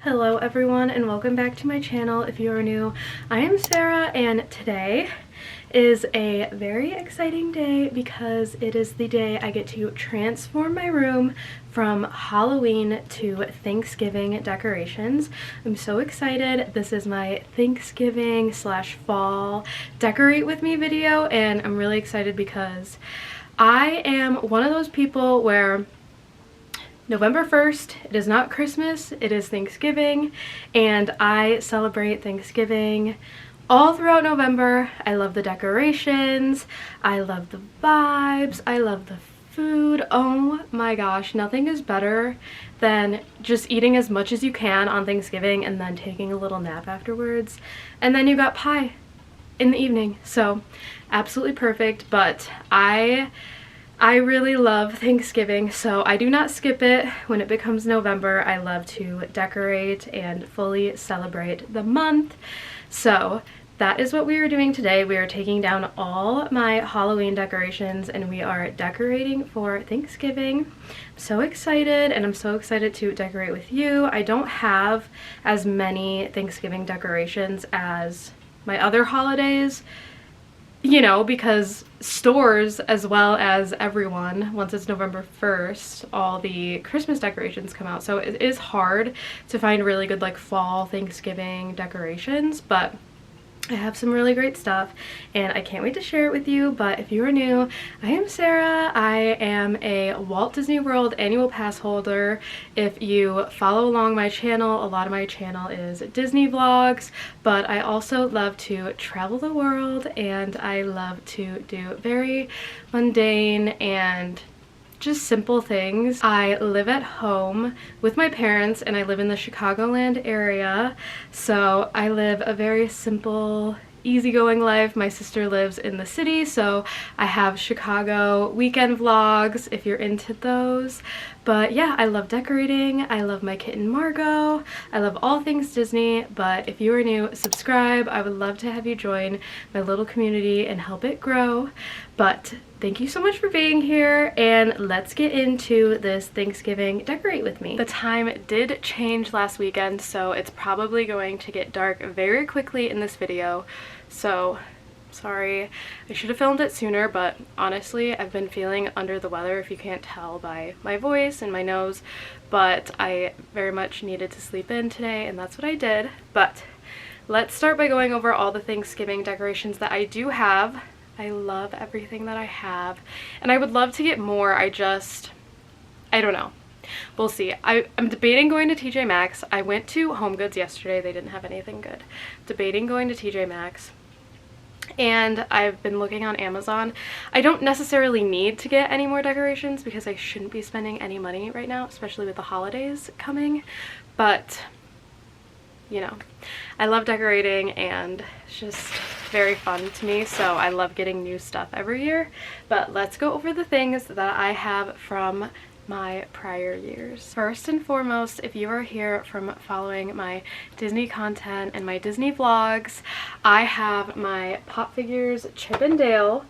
Hello everyone and welcome back to my channel. If you are new, I am Sarah and today is a very exciting day because it is the day I get to transform my room from Halloween to Thanksgiving decorations. I'm so excited. This is my Thanksgiving / fall decorate with me video and I'm really excited because I am one of those people where November 1st, it is not Christmas, it is Thanksgiving, and I celebrate Thanksgiving all throughout November. I love the decorations, I love the vibes, I love the food. Oh my gosh, nothing is better than just eating as much as you can on Thanksgiving and then taking a little nap afterwards. And then you got pie in the evening, so absolutely perfect. But I really love Thanksgiving, so I do not skip it. When it becomes November, I love to decorate and fully celebrate the month. So that is what we are doing today. We are taking down all my Halloween decorations and we are decorating for Thanksgiving. I'm so excited, and I'm so excited to decorate with you. I don't have as many Thanksgiving decorations as my other holidays, you know, because stores as well as everyone, once it's November 1st, all the Christmas decorations come out. So it is hard to find really good like fall Thanksgiving decorations, but I have some really great stuff and I can't wait to share it with you. But if you are new, I am Sarah. I am a Walt Disney World annual pass holder. If you follow along my channel, a lot of my channel is Disney vlogs, but I also love to travel the world and I love to do very mundane and just simple things. I live at home with my parents and I live in the Chicagoland area, so I live a very simple, easygoing life. My sister lives in the city, so I have Chicago weekend vlogs if you're into those. But yeah, I love decorating. I love my kitten Margot. I love all things Disney. But if you are new, subscribe. I would love to have you join my little community and help it grow. But thank you so much for being here, and let's get into this Thanksgiving decorate with me. The time did change last weekend, so it's probably going to get dark very quickly in this video. So sorry, I should have filmed it sooner, but honestly I've been feeling under the weather, if you can't tell by my voice and my nose, but I very much needed to sleep in today and that's what I did. But let's start by going over all the Thanksgiving decorations that I do have. I love everything that I have and I would love to get more. I don't know. We'll see. I'm debating going to TJ Maxx. I went to HomeGoods yesterday. They didn't have anything good. Debating going to TJ Maxx. And I've been looking on Amazon. I don't necessarily need to get any more decorations because I shouldn't be spending any money right now, especially with the holidays coming. But, you know, I love decorating and it's just very fun to me, so I love getting new stuff every year. But let's go over the things that I have from my prior years. First and foremost, if you are here from following my Disney content and my Disney vlogs, I have my Pop Figures Chip and Dale.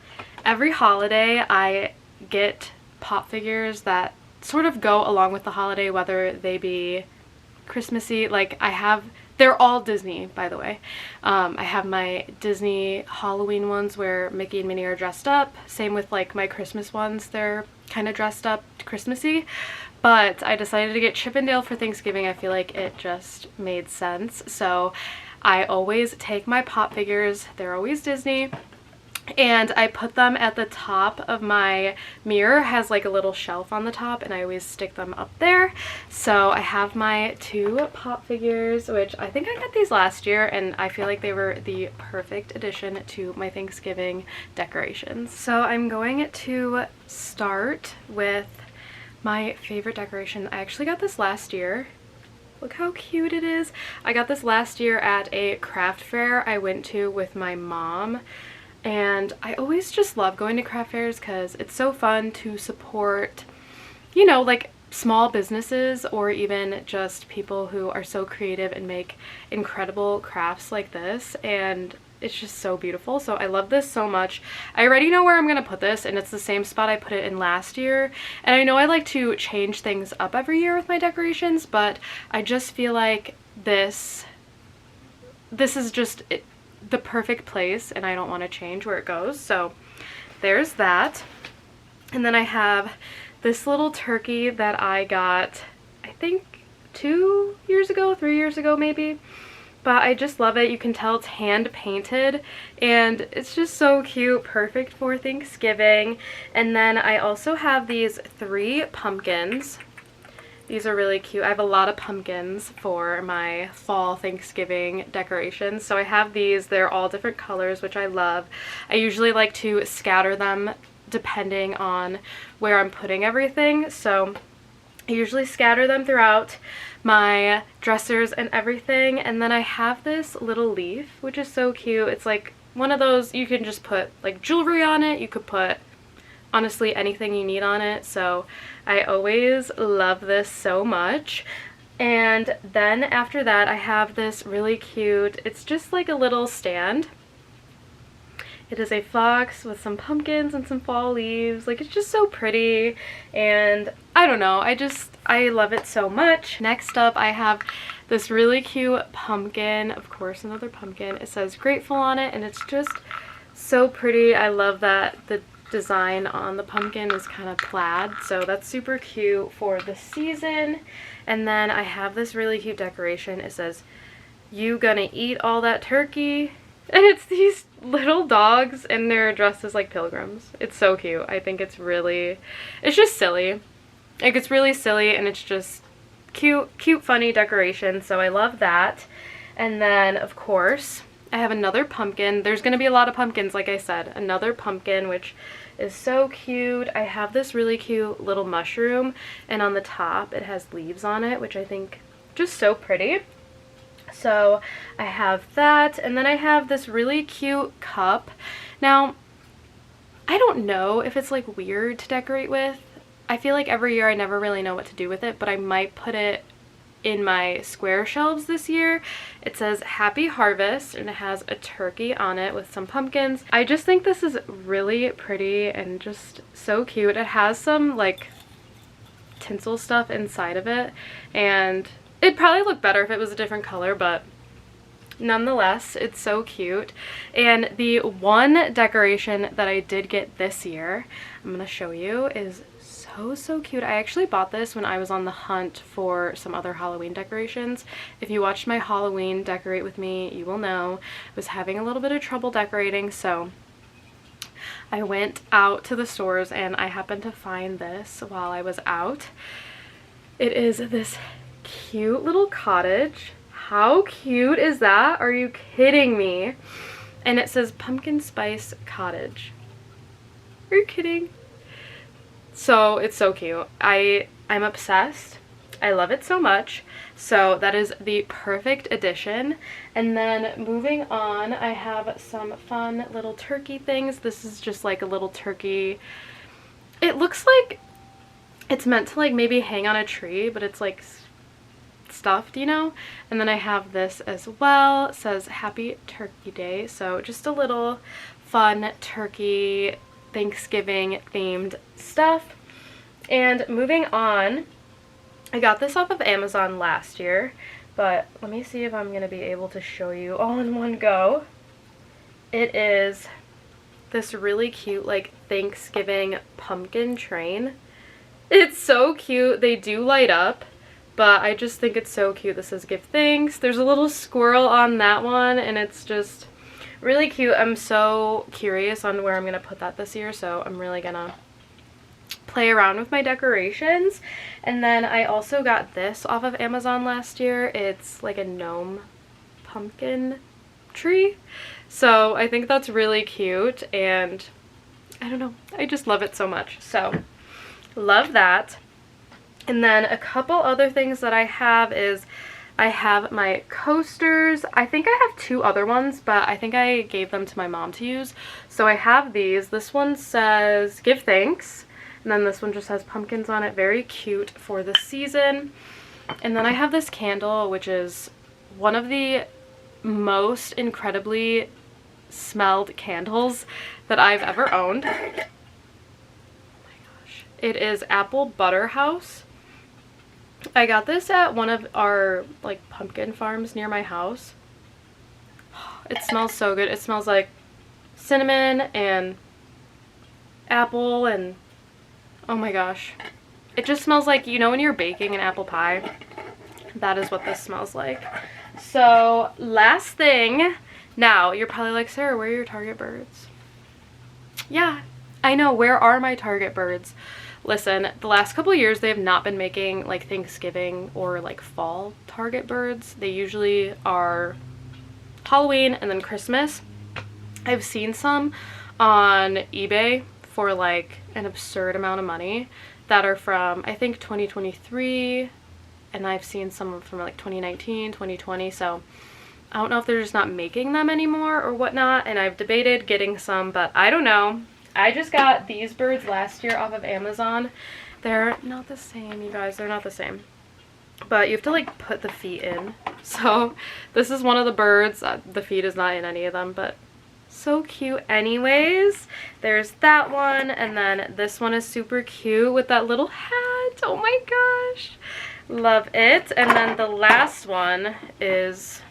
Every holiday I get Pop Figures that sort of go along with the holiday, whether they be Christmassy. Like they're all Disney, by the way. I have my Disney Halloween ones where Mickey and Minnie are dressed up. Same with like my Christmas ones, they're kind of dressed up Christmassy. But I decided to get Chip and Dale for Thanksgiving. I feel like it just made sense. So I always take my Pop Figures, they're always Disney, and I put them at the top of my mirror. It has like a little shelf on the top and I always stick them up there. So I have my two Pop Figures, which I think I got these last year and I feel like they were the perfect addition to my Thanksgiving decorations. So I'm going to start with my favorite decoration. I actually got this last year. Look how cute it is. I got this last year at a craft fair I went to with my mom. And I always just love going to craft fairs because it's so fun to support, you know, like small businesses or even just people who are so creative and make incredible crafts like this. And it's just so beautiful. So I love this so much. I already know where I'm going to put this, and it's the same spot I put it in last year. And I know I like to change things up every year with my decorations, but I just feel like this is just the perfect place, and I don't want to change where it goes. So there's that. And then I have this little turkey that I got, I think 2 years ago, 3 years ago maybe. But I just love it. You can tell it's hand painted and it's just so cute, perfect for Thanksgiving. And then I also have these 3 pumpkins. These are really cute. I have a lot of pumpkins for my fall Thanksgiving decorations. So I have these. They're all different colors, which I love. I usually like to scatter them depending on where I'm putting everything. So I usually scatter them throughout my dressers and everything. And then I have this little leaf, which is so cute. It's like one of those, you can just put like jewelry on it. You could put honestly anything you need on it. So I always love this so much. And then after that, I have this really cute, it's just like a little stand. It is a fox with some pumpkins and some fall leaves. Like, it's just so pretty, and I don't know, I love it so much. Next up, I have this really cute pumpkin. Of course, another pumpkin. It says grateful on it, and it's just so pretty. I love that the design on the pumpkin is kind of plaid, so that's super cute for the season. And then I have this really cute decoration. It says, "You gonna eat all that turkey?" And it's these little dogs, and they're dressed as like pilgrims. It's so cute. I think it's just silly. Like, it's really silly, and it's just cute, funny decoration. So I love that. And then, of course, I have another pumpkin. There's going to be a lot of pumpkins, like I said. Another pumpkin, which is so cute. I have this really cute little mushroom, and on the top it has leaves on it, which I think just so pretty. So I have that, and then I have this really cute cup. Now, I don't know if it's like weird to decorate with. I feel like every year I never really know what to do with it, but I might put it in my square shelves this year. It says Happy Harvest, and it has a turkey on it with some pumpkins. I just think this is really pretty and just so cute. It has some like tinsel stuff inside of it, and it'd probably look better if it was a different color, but nonetheless, it's so cute. And the one decoration that I did get this year, I'm gonna show you, is so cute. I actually bought this when I was on the hunt for some other Halloween decorations. If you watched my Halloween Decorate With Me, you will know I was having a little bit of trouble decorating, so I went out to the stores and I happened to find this while I was out. It is this cute little cottage. How cute is that? Are you kidding me? And it says Pumpkin Spice Cottage. Are you kidding? So it's so cute. I'm obsessed. I love it so much. So that is the perfect addition. And then moving on, I have some fun little turkey things. This is just like a little turkey. It looks like it's meant to like maybe hang on a tree, but it's like stuffed, you know. And then I have this as well. It says Happy Turkey Day. So just a little fun turkey Thanksgiving themed stuff. And moving on, I got this off of Amazon last year, but let me see if I'm gonna be able to show you all in one go. It is this really cute like Thanksgiving pumpkin train. It's so cute. They do light up, but I just think it's so cute. This says Give Thanks. There's a little squirrel on that one, and it's just really cute. I'm so curious on where I'm gonna put that this year, so I'm really gonna play around with my decorations. And then I also got this off of Amazon last year. It's like a gnome pumpkin tree, so I think that's really cute, and I don't know, I just love it so much. So love that. And then a couple other things that I have is I have my coasters. I think I have 2 other ones, but I think I gave them to my mom to use. So I have these. This one says Give Thanks, and then this one just has pumpkins on it. Very cute for the season. And then I have this candle, which is one of the most incredibly smelled candles that I've ever owned. Oh my gosh. It is Apple Butter House. I got this at one of our like pumpkin farms near my house. It smells so good. It smells like cinnamon and apple and oh my gosh. It just smells like, you know, when you're baking an apple pie, that is what this smells like. So last thing, now you're probably like, Sarah, where are your Target birds? Yeah, I know, where are my Target birds? Listen, the last couple of years they have not been making like Thanksgiving or like fall Target birds. They usually are Halloween and then Christmas. I've seen some on eBay for like an absurd amount of money that are from I think 2023, and I've seen some from like 2019, 2020, so I don't know if they're just not making them anymore or whatnot, and I've debated getting some, but I don't know. I just got these birds last year off of Amazon. They're not the same, you guys, they're not the same. But you have to like put the feet in. So this is one of the birds. The feet is not in any of them, but so cute anyways. There's that one, and then this one is super cute with that little hat. Oh my gosh, love it. And then the last one is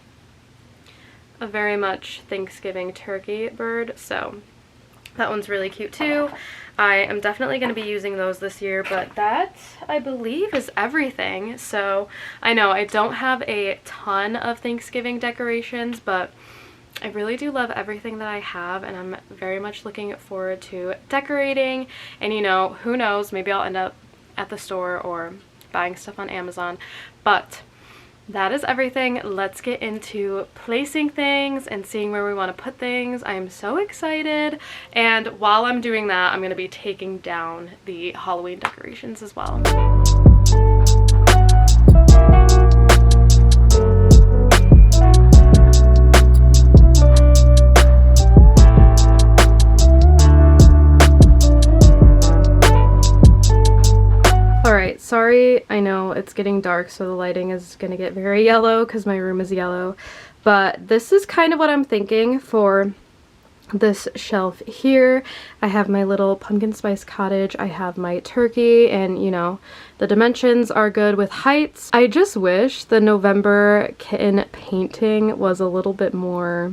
a very much Thanksgiving turkey bird, so that one's really cute too. I am definitely going to be using those this year, but that, I believe, is everything. So I know I don't have a ton of Thanksgiving decorations, but I really do love everything that I have, and I'm very much looking forward to decorating. And you know, who knows, maybe I'll end up at the store or buying stuff on Amazon. But that is everything. Let's get into placing things and seeing where we want to put things. I am so excited, and while I'm doing that, I'm going to be taking down the Halloween decorations as well. Alright, sorry, I know it's getting dark, so the lighting is gonna get very yellow because my room is yellow, but this is kind of what I'm thinking for this shelf here. I have my little pumpkin spice cottage, I have my turkey, and you know, the dimensions are good with heights. I just wish the November kitten painting was a little bit more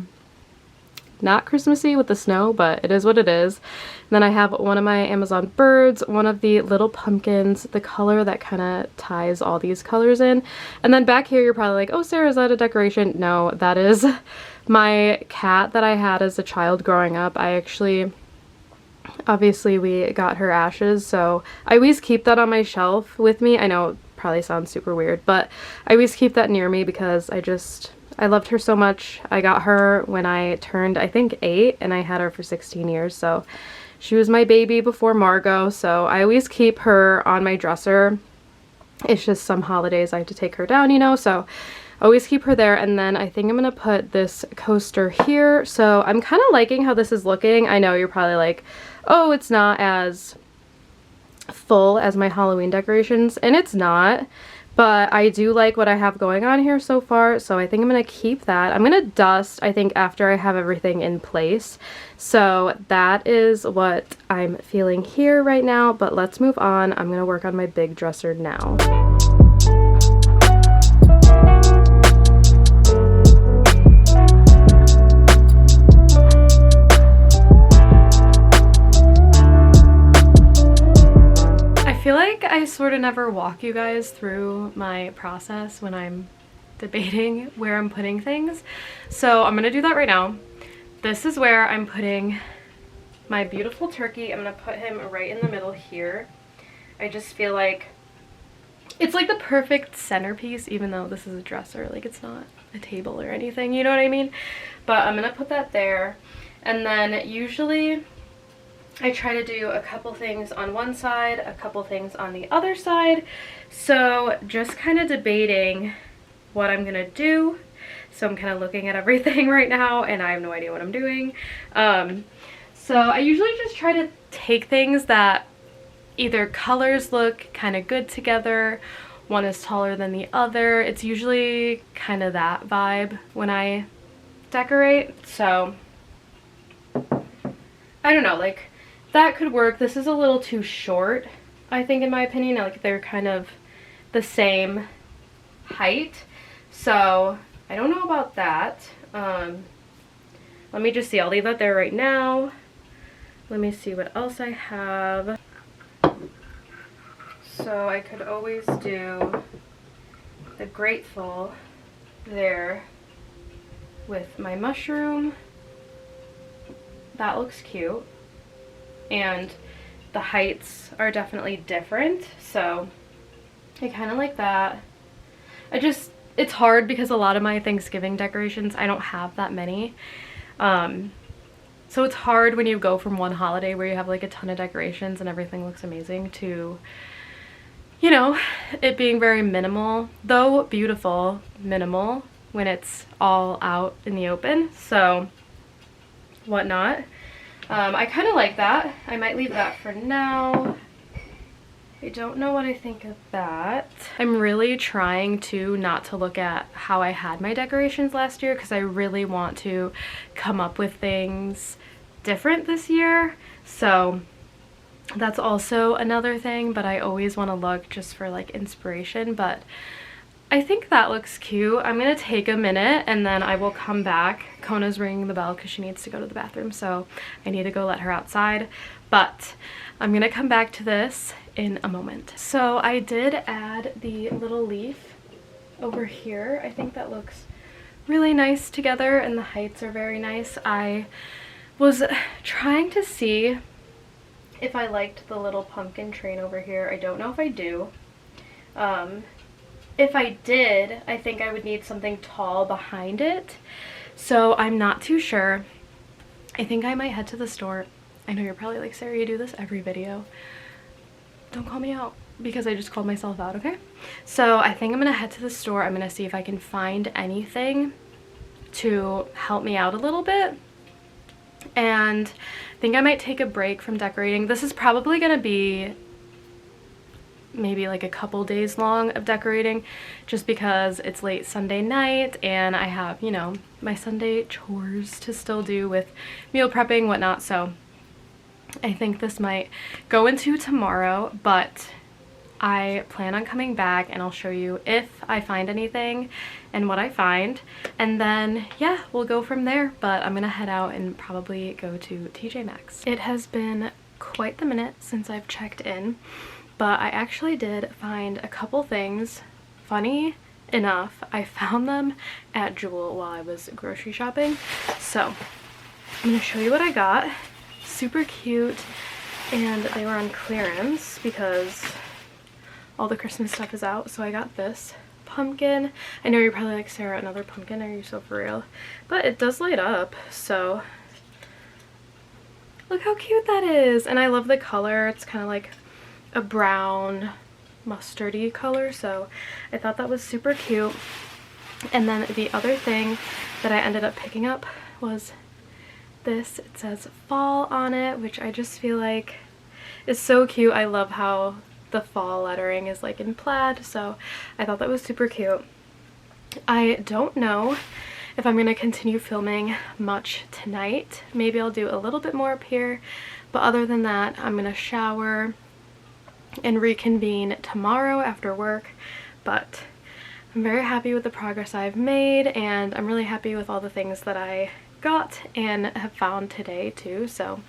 not Christmassy with the snow, but it is what it is. And then I have one of my Amazon birds, one of the little pumpkins, the color that kind of ties all these colors in. And then back here you're probably like, oh Sarah, is that a decoration? No, that is my cat that I had as a child growing up. I actually, obviously we got her ashes, so I always keep that on my shelf with me. I know it probably sounds super weird, but I always keep that near me because I loved her so much. I got her when I turned, I think, 8, and I had her for 16 years, so she was my baby before Margot, so I always keep her on my dresser. It's just some holidays I have to take her down, you know, so I always keep her there. And then I think I'm gonna put this coaster here. So I'm kind of liking how this is looking. I know you're probably like, oh, it's not as full as my Halloween decorations, and it's not. But I do like what I have going on here so far, so I think I'm going to keep that. I'm going to dust, I think, after I have everything in place. So that is what I'm feeling here right now, but let's move on. I'm going to work on my big dresser now. I feel like I sort of never walk you guys through my process when I'm debating where I'm putting things. So I'm gonna do that right now. This is where I'm putting my beautiful turkey. I'm gonna put him right in the middle here. I just feel like it's like the perfect centerpiece, even though this is a dresser, like it's not a table or anything, you know what I mean? But I'm gonna put that there. And then usually I try to do a couple things on one side, a couple things on the other side. So just kind of debating what I'm gonna do. So I'm kind of looking at everything right now and I have no idea what I'm doing. So I usually just try to take things that either colors look kind of good together, one is taller than the other. It's usually kind of that vibe when I decorate. So I don't know, like that could work. This is a little too short, I think, in my opinion. Like they're kind of the same height. So I don't know about that. Let me just see. I'll leave that there right now. Let me see what else I have. So I could always do the grateful there with my mushroom. That looks cute. And the heights are definitely different, so I kind of like that. It's hard because a lot of my Thanksgiving decorations, I don't have that many. So it's hard when you go from one holiday where you have like a ton of decorations and everything looks amazing to, you know, it being very minimal, though beautiful, minimal when it's all out in the open. So whatnot. I kind of like that. I might leave that for now. I don't know what I think of that. I'm really trying to not to look at how I had my decorations last year because I really want to come up with things different this year. So that's also another thing, but I always want to look just for like inspiration. But I think that looks cute. I'm gonna take a minute and then I will come back. Kona's ringing the bell because she needs to go to the bathroom, so I need to go let her outside. But I'm gonna come back to this in a moment. So I did add the little leaf over here. I think that looks really nice together and the heights are very nice. I was trying to see if I liked the little pumpkin train over here. I don't know if I do. If I did, I think I would need something tall behind it. So I'm not too sure. I think I might head to the store. I know you're probably like, Sarah, you do this every video. Don't call me out because I just called myself out, okay? So I think I'm gonna head to the store. I'm gonna see if I can find anything to help me out a little bit. And I think I might take a break from decorating. This is probably gonna be maybe like a couple days long of decorating just because it's late Sunday night and I have, you know, my Sunday chores to still do with meal prepping, whatnot. So I think this might go into tomorrow, but I plan on coming back and I'll show you if I find anything and what I find, and then yeah, we'll go from there. But I'm gonna head out and probably go to TJ Maxx. It has been quite the minute since I've checked in, but I actually did find a couple things. Funny enough, I found them at Jewel while I was grocery shopping, so I'm gonna show you what I got. Super cute, and they were on clearance because all the Christmas stuff is out. So I got this pumpkin. I know you're probably like, Sarah, another pumpkin? Are you so for real? But it does light up, so look how cute that is. And I love the color. It's kind of like a brown mustardy color, so I thought that was super cute. And then the other thing that I ended up picking up was this. It says fall on it, which I just feel like is so cute. I love how the fall lettering is like in plaid, so I thought that was super cute. I don't know if I'm gonna continue filming much tonight. Maybe I'll do a little bit more up here, but other than that, I'm gonna shower and reconvene tomorrow after work. But I'm very happy with the progress I've made, and I'm really happy with all the things that I got and have found today too. So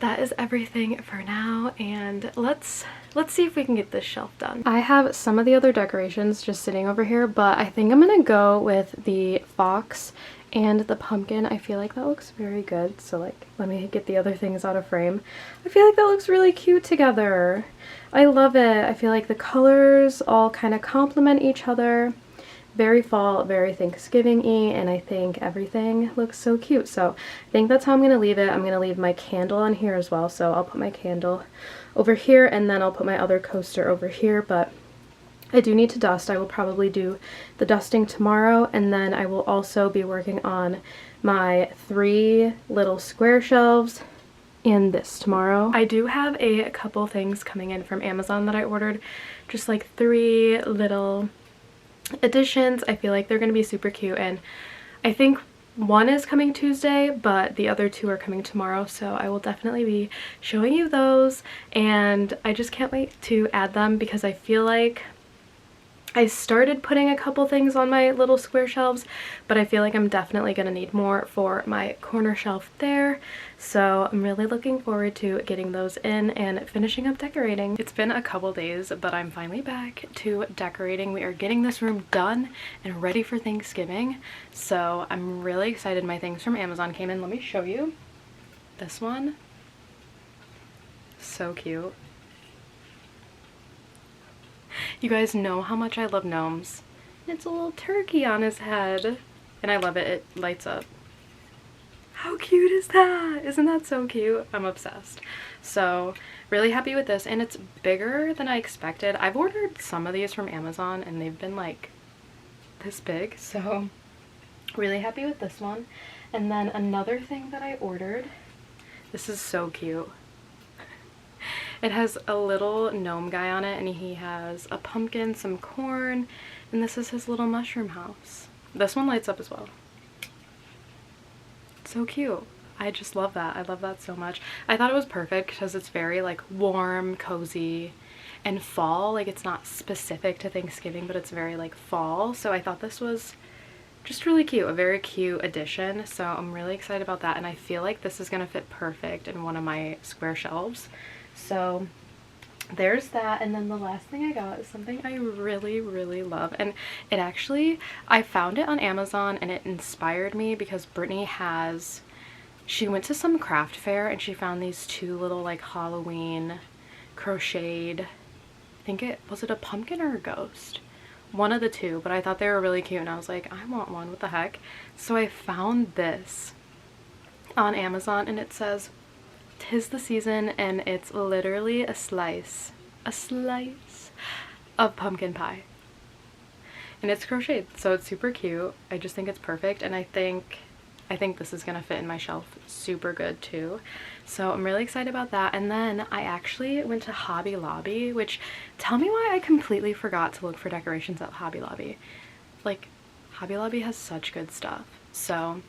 that is everything for now, and let's see if we can get this shelf done. I have some of the other decorations just sitting over here, but I think I'm gonna go with the fox and the pumpkin. I feel like that looks very good, so like let me get the other things out of frame. I feel like that looks really cute together. I love it. I feel like the colors all kind of complement each other. Very fall, very Thanksgiving-y, and I think everything looks so cute. So I think that's how I'm going to leave it. I'm going to leave my candle on here as well, so I'll put my candle over here, and then I'll put my other coaster over here. But I do need to dust. I will probably do the dusting tomorrow, and then I will also be working on my 3 little square shelves and this tomorrow. I do have a couple things coming in from Amazon that I ordered, just like 3 little additions. I feel like they're going to be super cute, and I think one is coming Tuesday, but the other 2 are coming tomorrow, so I will definitely be showing you those, and I just can't wait to add them because I feel like I started putting a couple things on my little square shelves, but I feel like I'm definitely going to need more for my corner shelf there. So I'm really looking forward to getting those in and finishing up decorating. It's been a couple days, but I'm finally back to decorating. We are getting this room done and ready for Thanksgiving. So I'm really excited. My things from Amazon came in. Let me show you. This one. So cute. You guys know how much I love gnomes. It's a little turkey on his head. And I love it. It lights up. How cute is that? Isn't that so cute? I'm obsessed. So really happy with this. And it's bigger than I expected. I've ordered some of these from Amazon and they've been like this big. So really happy with this one. And then another thing that I ordered. This is so cute. It has a little gnome guy on it, and he has a pumpkin, some corn, and this is his little mushroom house. This one lights up as well. So cute. I just love that. I love that so much. I thought it was perfect because it's very like warm, cozy, and fall. Like it's not specific to Thanksgiving, but it's very like fall. So I thought this was just really cute, a very cute addition. So I'm really excited about that, and I feel like this is gonna fit perfect in one of my square shelves. So there's that. And then the last thing I got is something I really love, and it actually, I found it on Amazon and it inspired me because Brittany she went to some craft fair and she found these two little like Halloween crocheted, I think was it a pumpkin or a ghost? One of the two, but I thought they were really cute and I was like, I want one, what the heck? So I found this on Amazon and it says, "'Tis the season," and it's literally a slice of pumpkin pie. And it's crocheted, so it's super cute. I just think it's perfect, and I think this is gonna fit in my shelf super good too. So I'm really excited about that. And then I actually went to Hobby Lobby, which, tell me why I completely forgot to look for decorations at Hobby Lobby. Like, Hobby Lobby has such good stuff. So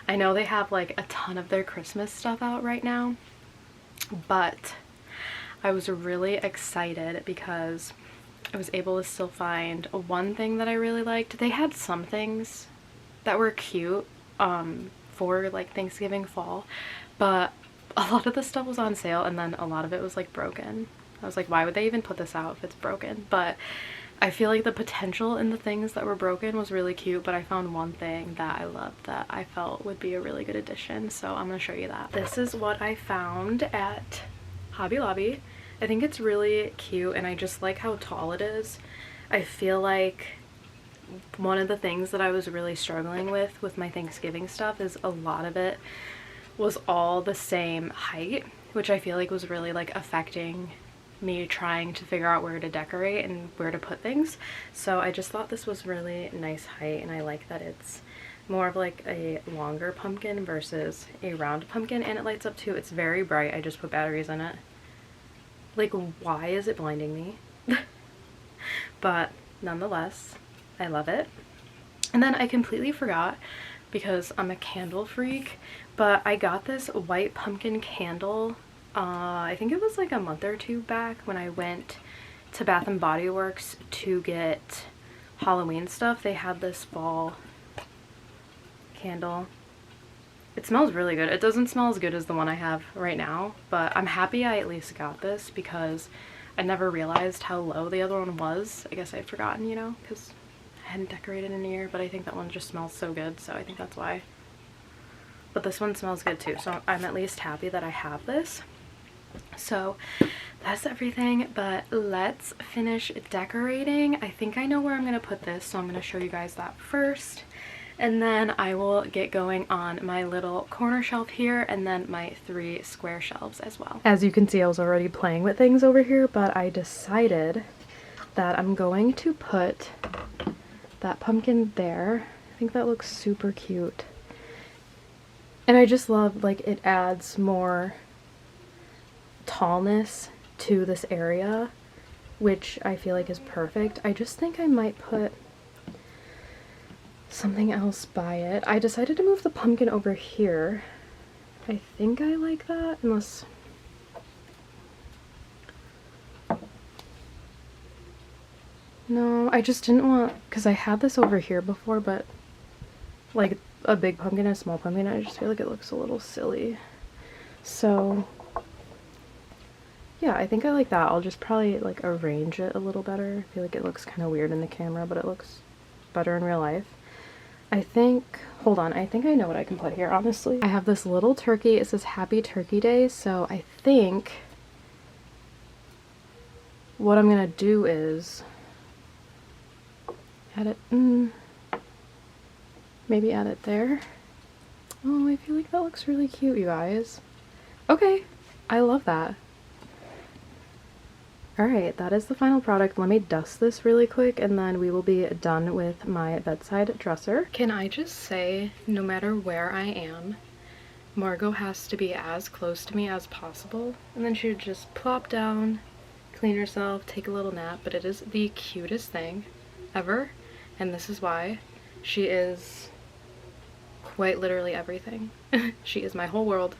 I know they have like a ton of their Christmas stuff out right now, but I was really excited because I was able to still find one thing that I really liked. They had some things that were cute for like Thanksgiving fall, but a lot of the stuff was on sale and then a lot of it was like broken. I was like, why would they even put this out if it's broken? But I feel like the potential in the things that were broken was really cute, but I found one thing that I loved that I felt would be a really good addition, so I'm gonna show you that. This is what I found at Hobby Lobby. I think it's really cute and I just like how tall it is. I feel like one of the things that I was really struggling with my Thanksgiving stuff is a lot of it was all the same height, which I feel like was really like affecting me trying to figure out where to decorate and where to put things. So I just thought this was really nice height, and I like that it's more of like a longer pumpkin versus a round pumpkin, and it lights up too. It's very bright. I just put batteries in it. Like, why is it blinding me? But nonetheless, I love it. And then I completely forgot because I'm a candle freak, but I got this white pumpkin candle I think it was like a month or two back when I went to Bath and Body Works to get Halloween stuff. They had this fall candle. It smells really good. It doesn't smell as good as the one I have right now, but I'm happy I at least got this because I never realized how low the other one was. I guess I'd forgotten, you know, because I hadn't decorated in a year, but I think that one just smells so good, so I think that's why. But this one smells good too, so I'm at least happy that I have this. So that's everything, but let's finish decorating. I think I know where I'm gonna put this, so I'm gonna show you guys that first, and then I will get going on my little corner shelf here and then my 3 square shelves as well. As you can see, I was already playing with things over here, but I decided that I'm going to put that pumpkin there. I think that looks super cute, and I just love, like, it adds more tallness to this area, which I feel like is perfect. I just think I might put something else by it. I decided to move the pumpkin over here. I think I like that, unless No, I just didn't want, because I had this over here before, but like a big pumpkin and a small pumpkin, I just feel like it looks a little silly. So yeah, I think I like that. I'll just probably like arrange it a little better. I feel like it looks kind of weird in the camera, but it looks better in real life. I think, hold on, I think I know what I can put here, honestly. I have this little turkey. It says Happy Turkey Day, so I think what I'm gonna do is add it, maybe add it there. Oh, I feel like that looks really cute, you guys. Okay, I love that. Alright, that is the final product. Let me dust this really quick and then we will be done with my bedside dresser. Can I just say, no matter where I am, Margot has to be as close to me as possible. And then she would just plop down, clean herself, take a little nap, but it is the cutest thing ever. And this is why she is quite literally everything. She is my whole world,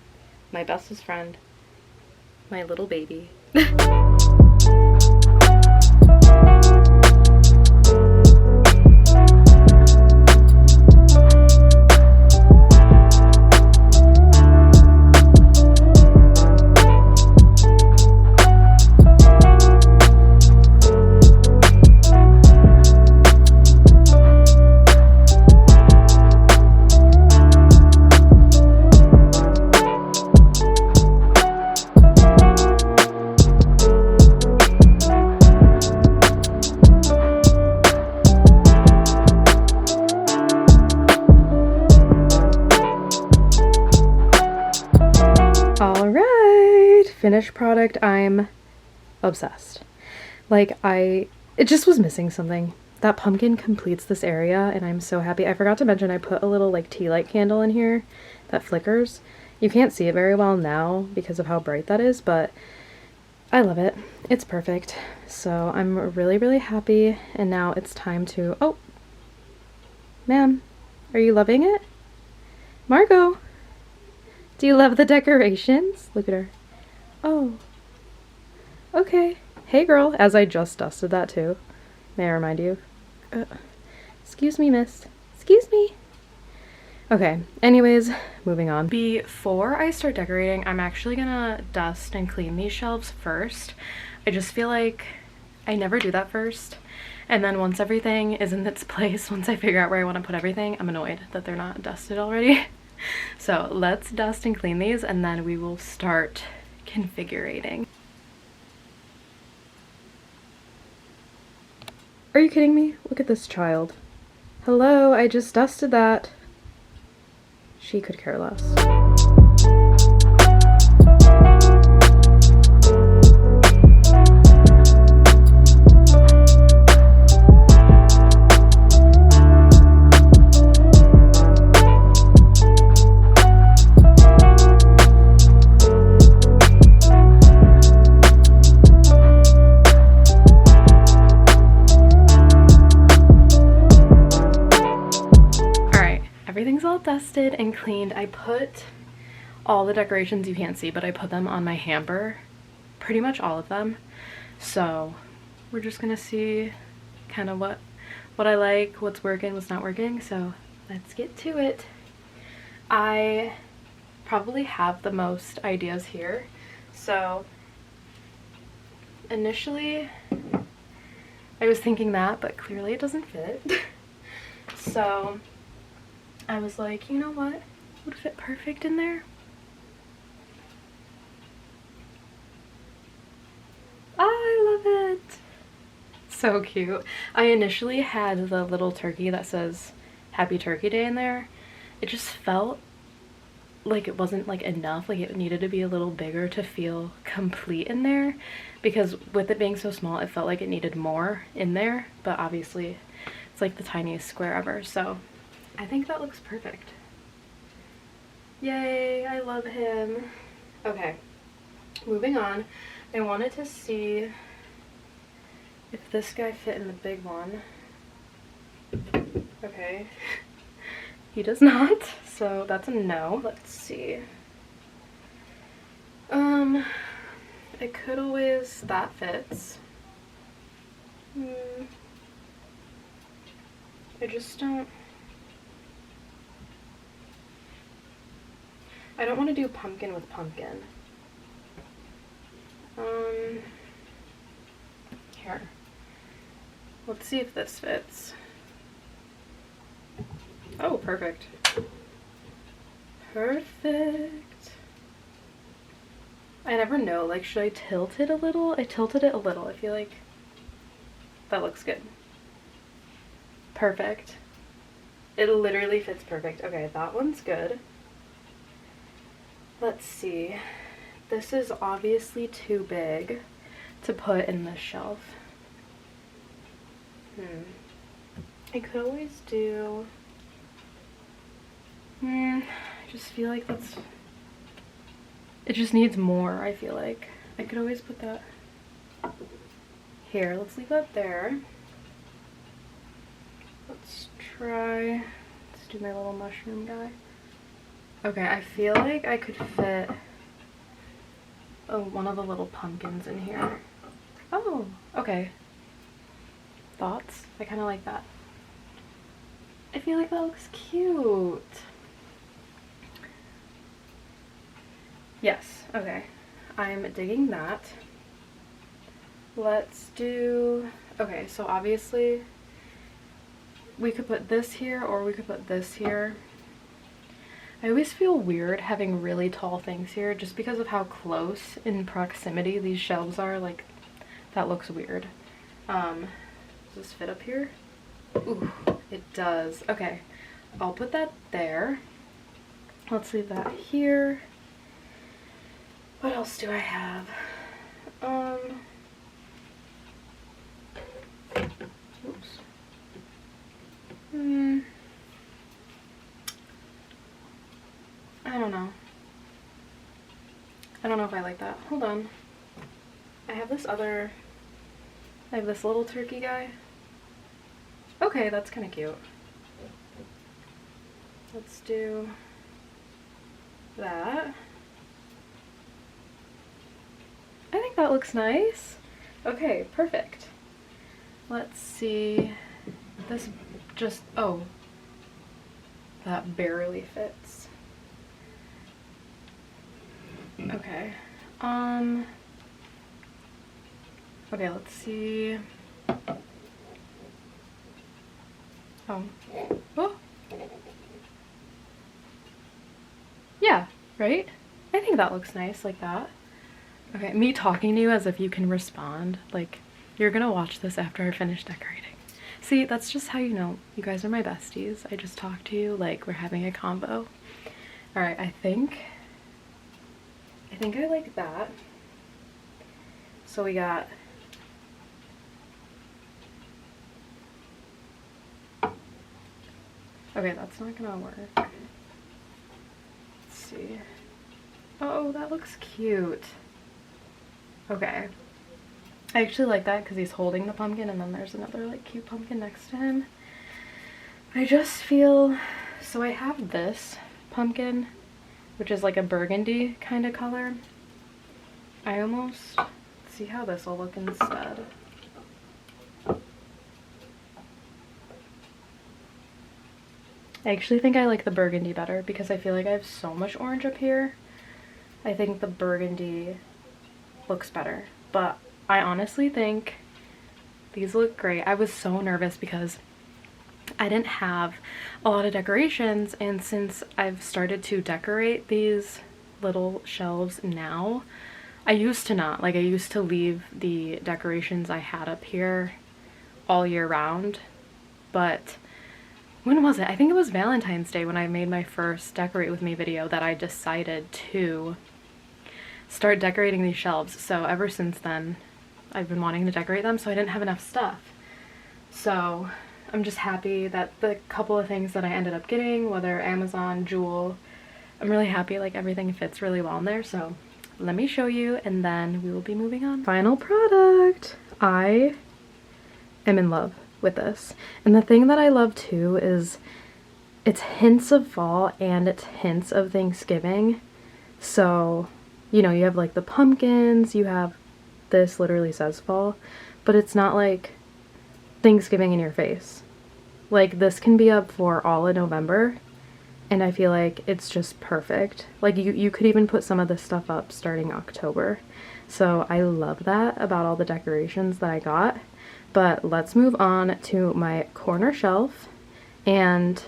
my bestest friend, my little baby. Alright, finished product. I'm obsessed. Like, it just was missing something. That pumpkin completes this area and I'm so happy. I forgot to mention I put a little like tea light candle in here that flickers. You can't see it very well now because of how bright that is, but I love it. It's perfect. So I'm really, really happy. And now it's time to, oh, ma'am, are you loving it? Margot, do you love the decorations? Look at her. Oh, okay. Hey girl, as I just dusted that too. May I remind you? Excuse me, miss. Excuse me. Okay, anyways, moving on. Before I start decorating, I'm actually gonna dust and clean these shelves first. I just feel like I never do that first. And then once everything is in its place, once I figure out where I want to put everything, I'm annoyed that they're not dusted already. So let's dust and clean these and then we will start configuring. Are you kidding me? Look at this child. Hello, I just dusted that. She could care less. Everything's all dusted and cleaned. I put all the decorations, you can't see, but I put them on my hamper, pretty much all of them. So we're just gonna see kind of what I like, what's working, what's not working. So let's get to it. I probably have the most ideas here. So initially I was thinking that, but clearly it doesn't fit. So I was like, you know what would fit perfect in there? Oh, I love it. So cute. I initially had the little turkey that says Happy Turkey Day in there. It just felt like it wasn't like enough, like it needed to be a little bigger to feel complete in there, because with it being so small it felt like it needed more in there, but obviously it's like the tiniest square ever. So I think that looks perfect. Yay, I love him. Okay, moving on. I wanted to see if this guy fit in the big one. Okay, he does not, so that's a no. Let's see. I could always, that fits. I just don't... I don't want to do pumpkin with pumpkin. Here. Let's see if this fits. Oh, perfect. Perfect. I never know, like, should I tilt it a little? I tilted it a little. I feel like that looks good. Perfect. It literally fits perfect. Okay, that one's good. Let's see. This is obviously too big to put in this shelf. I could always do... I just feel like that's... It just needs more, I feel like. I could always put that here. Let's leave that there. Let's try... Let's do my little mushroom guy. Okay, I feel like I could fit one of the little pumpkins in here. Oh, okay. Thoughts? I kind of like that. I feel like that looks cute. Yes, okay. I'm digging that. Let's do... Okay, so obviously we could put this here or we could put this here. I always feel weird having really tall things here just because of how close in proximity these shelves are. Like, that looks weird. Does this fit up here? Ooh, it does. Okay, I'll put that there. Let's leave that here. What else do I have? Oops. I don't know. I don't know if I like that. Hold on. I have this little turkey guy. Okay, that's kind of cute. Let's do that. I think that looks nice. Okay, perfect. Let's see. This just, oh, that barely fits. Okay. Okay, let's see. Oh. Yeah, right? I think that looks nice like that. Okay, me talking to you as if you can respond. Like, you're gonna watch this after I finish decorating. See, that's just how you know you guys are my besties. I just talk to you like we're having a convo. Alright, I think I like that. So we got... Okay, that's not gonna work. Let's see. Oh, that looks cute. Okay. I actually like that because he's holding the pumpkin and then there's another like cute pumpkin next to him. I just feel... So I have this pumpkin, which is like a burgundy kind of color. I almost... see how this will look instead. I actually think I like the burgundy better because I feel like I have so much orange up here. I think the burgundy looks better, but I honestly think these look great. I was so nervous because I didn't have a lot of decorations, and since I've started to decorate these little shelves now, I used to not. Like, I used to leave the decorations I had up here all year round, but when was it? I think it was Valentine's Day when I made my first Decorate With Me video that I decided to start decorating these shelves. So ever since then, I've been wanting to decorate them, so I didn't have enough stuff. So I'm just happy that the couple of things that I ended up getting, whether Amazon, Jewel, I'm really happy, like everything fits really well in there. So let me show you and then we will be moving on. Final product. I am in love with this. And the thing that I love too is it's hints of fall and it's hints of Thanksgiving. So, you know, you have like the pumpkins, you have this literally says fall, but it's not like Thanksgiving in your face. Like, this can be up for all of November, and I feel like it's just perfect. Like, you could even put some of this stuff up starting October. So I love that about all the decorations that I got. But let's move on to my corner shelf, and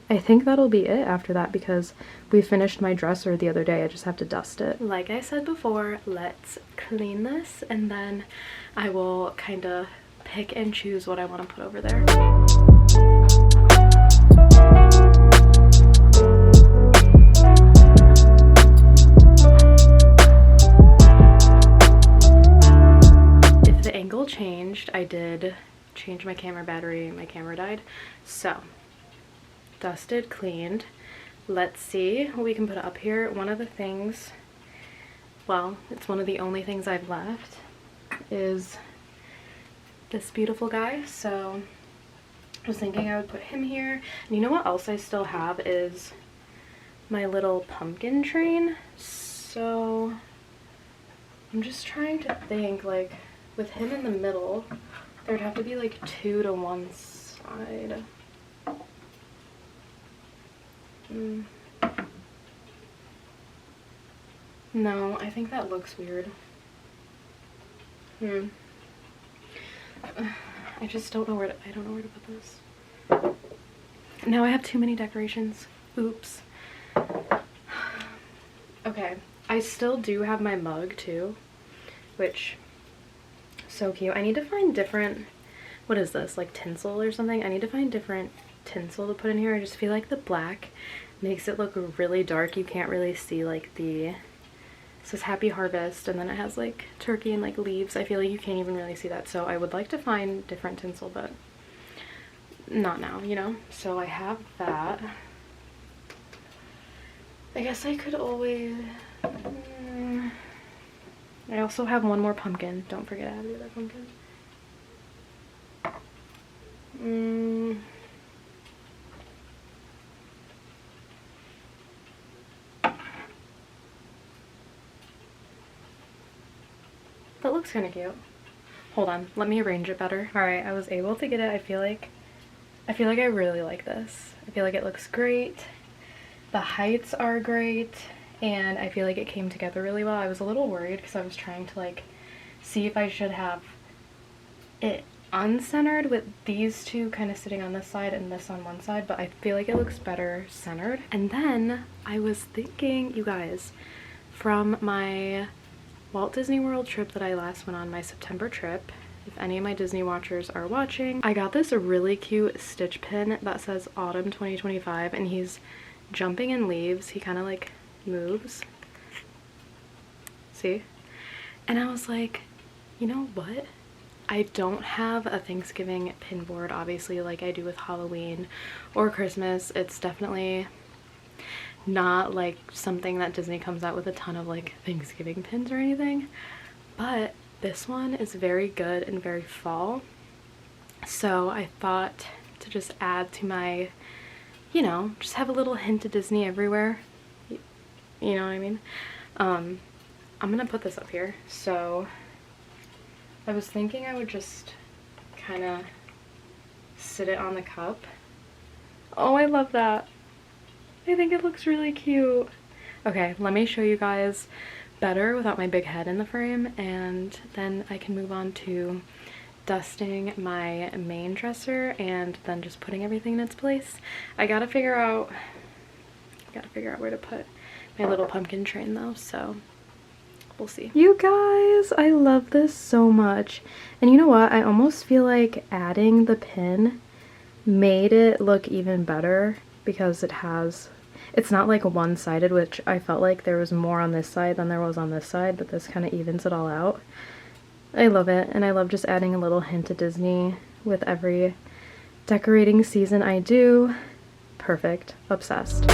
I think that'll be it after that because we finished my dresser the other day. I just have to dust it. Like I said before, let's clean this, and then I will kind of pick and choose what I want to put over there. If the angle changed, I did change my camera battery. My camera died. So, dusted, cleaned. Let's see what we can put up here. One of the things, well, it's one of the only things I've left, is this beautiful guy. So I was thinking I would put him here. And you know what else I still have is my little pumpkin train. So I'm just trying to think, like, with him in the middle, there'd have to be like 2 to one side. No, I think that looks weird. I just don't know where to, I don't know where to put this. Now I have too many decorations. Oops. Okay, I still do have my mug too, which, so cute. I need to find different, what is this, like tinsel or something? I need to find different tinsel to put in here. I just feel like the black makes it look really dark. You can't really see like the, this is Happy Harvest, and then it has like turkey and like leaves. I feel like you can't even really see that. So I would like to find different tinsel, but not now, you know? So I have that. I guess I could always, I also have one more pumpkin. Don't forget I have the other pumpkin. That looks kind of cute. Hold on, let me arrange it better. All right, I was able to get it. I feel like I really like this. I feel like it looks great. The heights are great, and I feel like it came together really well. I was a little worried because I was trying to like see if I should have it uncentered with these two kind of sitting on this side and this on one side, but I feel like it looks better centered. And then I was thinking, you guys, from my Walt Disney World trip that I last went on, my September trip, if any of my Disney watchers are watching, I got this really cute stitch pin that says Autumn 2025, and he's jumping in leaves. He kind of like moves. See? And I was like, you know what? I don't have a Thanksgiving pin board, obviously, like I do with Halloween or Christmas. It's definitely not like something that Disney comes out with a ton of like Thanksgiving pins or anything, but this one is very good and very fall. So I thought to just add to my, you know, just have a little hint of Disney everywhere. You know what I mean? I'm gonna put this up here. So I was thinking I would just kind of sit it on the cup. Oh, I love that. I think it looks really cute. Okay, let me show you guys better without my big head in the frame, and then I can move on to dusting my main dresser and then just putting everything in its place. I gotta figure out where to put my little pumpkin train though, so we'll see. You guys, I love this so much. And you know what? I almost feel like adding the pin made it look even better because it's not like one-sided, which I felt like there was more on this side than there was on this side, but this kind of evens it all out. I love it, and I love just adding a little hint of Disney with every decorating season I do. Perfect. Obsessed.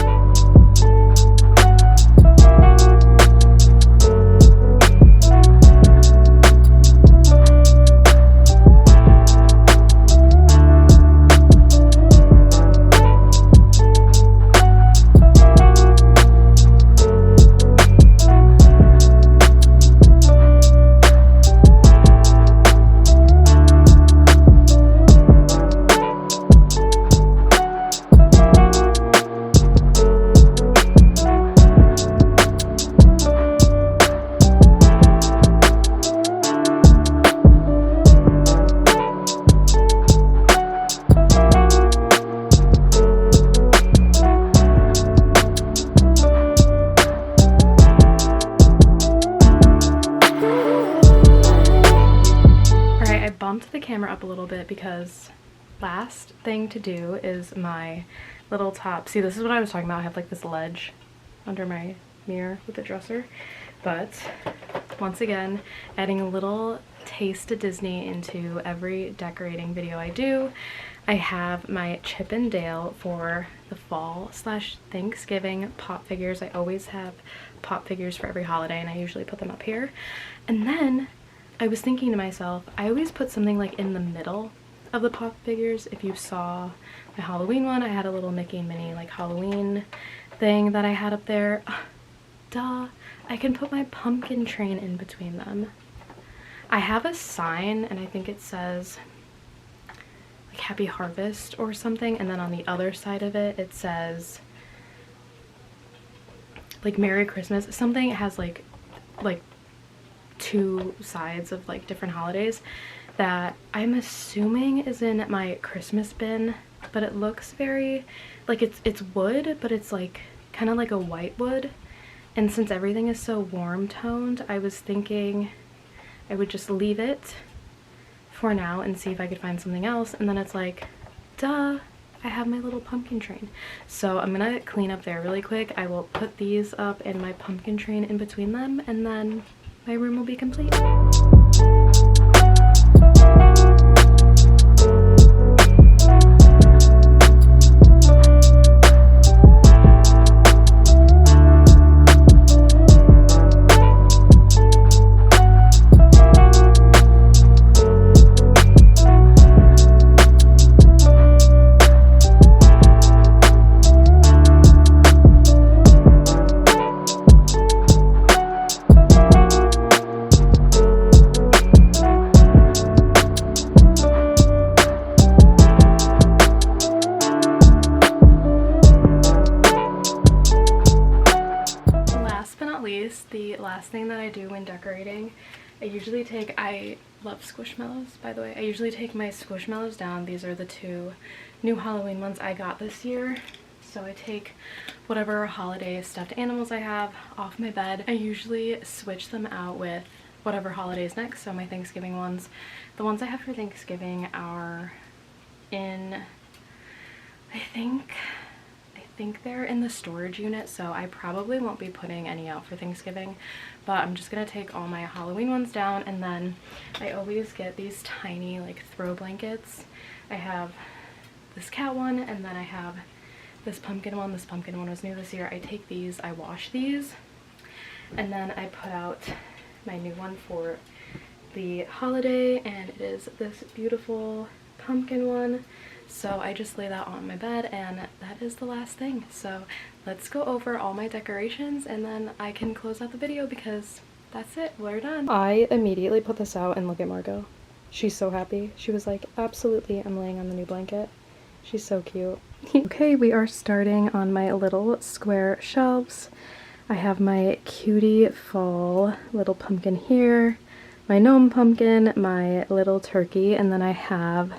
camera up a little bit because last thing to do is my little top. See, this is what I was talking about. I have like this ledge under my mirror with the dresser. But once again, adding a little taste of Disney into every decorating video I do. I have my Chip and Dale for the fall / Thanksgiving pop figures. I always have pop figures for every holiday and I usually put them up here. And then I was thinking to myself, I always put something like in the middle of the pop figures. If you saw my Halloween one, I had a little Mickey and Minnie like Halloween thing that I had up there. Duh, I can put my pumpkin train in between them. I have a sign and I think it says like Happy Harvest or something, and then on the other side of it, it says like Merry Christmas. Something. It has like two sides of like different holidays that I'm assuming is in my Christmas bin, but it looks very like it's wood, but it's like kind of like a white wood. And since everything is so warm toned, I was thinking I would just leave it for now and see if I could find something else. And then it's like, duh, I have my little pumpkin train. So I'm gonna clean up there really quick. I will put these up in my pumpkin train in between them, and then my room will be complete. The last thing that I do when decorating, I love Squishmallows, by the way. I usually take my Squishmallows down. These are the 2 new Halloween ones I got this year. So I take whatever holiday stuffed animals I have off my bed. I usually switch them out with whatever holiday is next. So my Thanksgiving ones, the ones I have for Thanksgiving are in, I think they're in the storage unit, so I probably won't be putting any out for Thanksgiving, but I'm just gonna take all my Halloween ones down. And then I always get these tiny like throw blankets. I have this cat one, and then I have this pumpkin one. This pumpkin one was new this year. I take these, I wash these, and then I put out my new one for the holiday, and it is this beautiful pumpkin one. So I just lay that on my bed, and that is the last thing. So let's go over all my decorations and then I can close out the video because that's it, we're done. I immediately put this out and look at Margot. She's so happy. She was like, absolutely, I'm laying on the new blanket. She's so cute. Okay, we are starting on my little square shelves. I have my cutie fall little pumpkin here, my gnome pumpkin, my little turkey, and then I have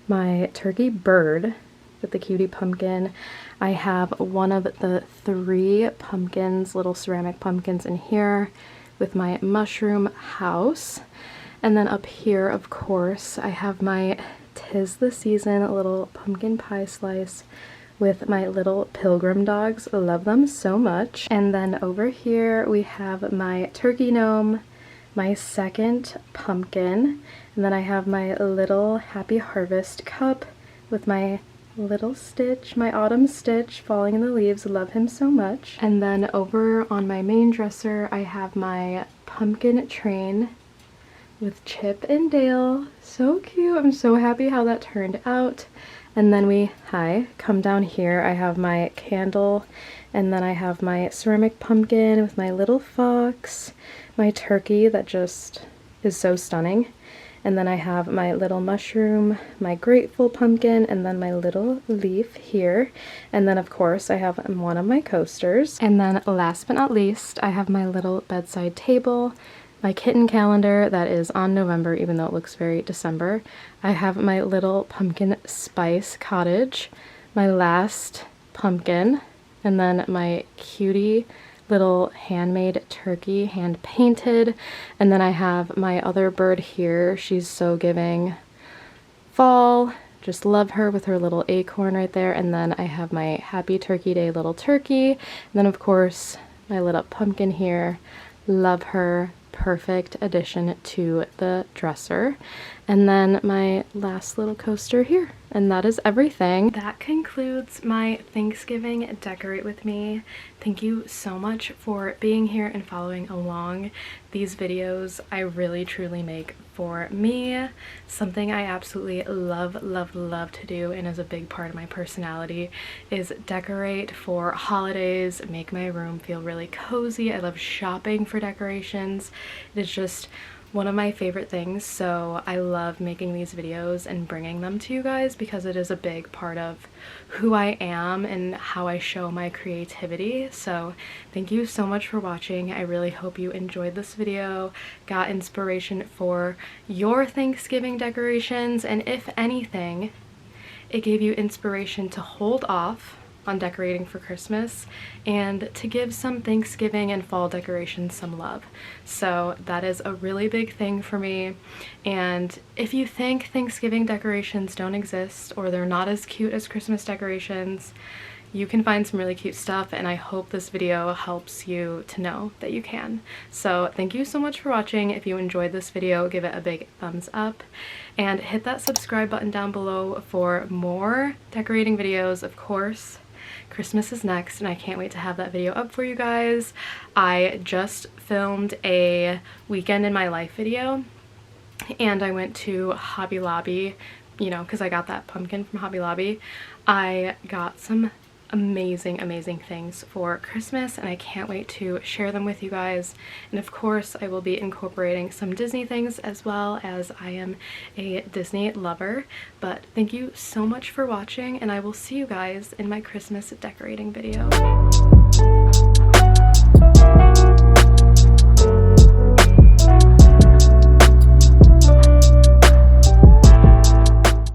my turkey bird with the cutie pumpkin. I have one of the 3 pumpkins, little ceramic pumpkins in here with my mushroom house. And then up here, of course, I have my 'Tis the Season little pumpkin pie slice with my little pilgrim dogs. I love them so much. And then over here we have my turkey gnome, my second pumpkin, and then I have my little Happy Harvest cup with my little Stitch, my autumn Stitch falling in the leaves. Love him so much. And then over on my main dresser I have my pumpkin train with Chip and Dale. So cute. I'm so happy how that turned out. And then come down here. I have my candle, and then I have my ceramic pumpkin with my little fox, my turkey that just is so stunning, and then I have my little mushroom, my grateful pumpkin, and then my little leaf here. And then of course I have one of my coasters. And then last but not least, I have my little bedside table, my kitten calendar that is on November even though it looks very December. I have my little pumpkin spice cottage, my last pumpkin, and then my cutie little handmade turkey, hand painted. And then I have my other bird here. She's so giving fall. Just love her with her little acorn right there. And then I have my Happy Turkey Day little turkey. And then of course my lit up pumpkin here. Love her. Perfect addition to the dresser. And then my last little coaster here. And that is everything. That concludes my Thanksgiving Decorate With Me. Thank you so much for being here and following along. These videos I really truly make for me. Something I absolutely love, love, love to do and is a big part of my personality is decorate for holidays, make my room feel really cozy. I love shopping for decorations. It is just one of my favorite things, so I love making these videos and bringing them to you guys because it is a big part of who I am and how I show my creativity. So thank you so much for watching. I really hope you enjoyed this video, got inspiration for your Thanksgiving decorations, and if anything, it gave you inspiration to hold off on decorating for Christmas and to give some Thanksgiving and fall decorations some love. So that is a really big thing for me. And if you think Thanksgiving decorations don't exist or they're not as cute as Christmas decorations, you can find some really cute stuff, and I hope this video helps you to know that you can. So thank you so much for watching. If you enjoyed this video, give it a big thumbs up and hit that subscribe button down below for more decorating videos. Of course, Christmas is next and I can't wait to have that video up for you guys. I just filmed a weekend in my life video and I went to Hobby Lobby, you know, because I got that pumpkin from Hobby Lobby. I got some amazing things for Christmas and I can't wait to share them with you guys. And of course I will be incorporating some Disney things as well, as I am a Disney lover. But thank you so much for watching and I will see you guys in my Christmas decorating video.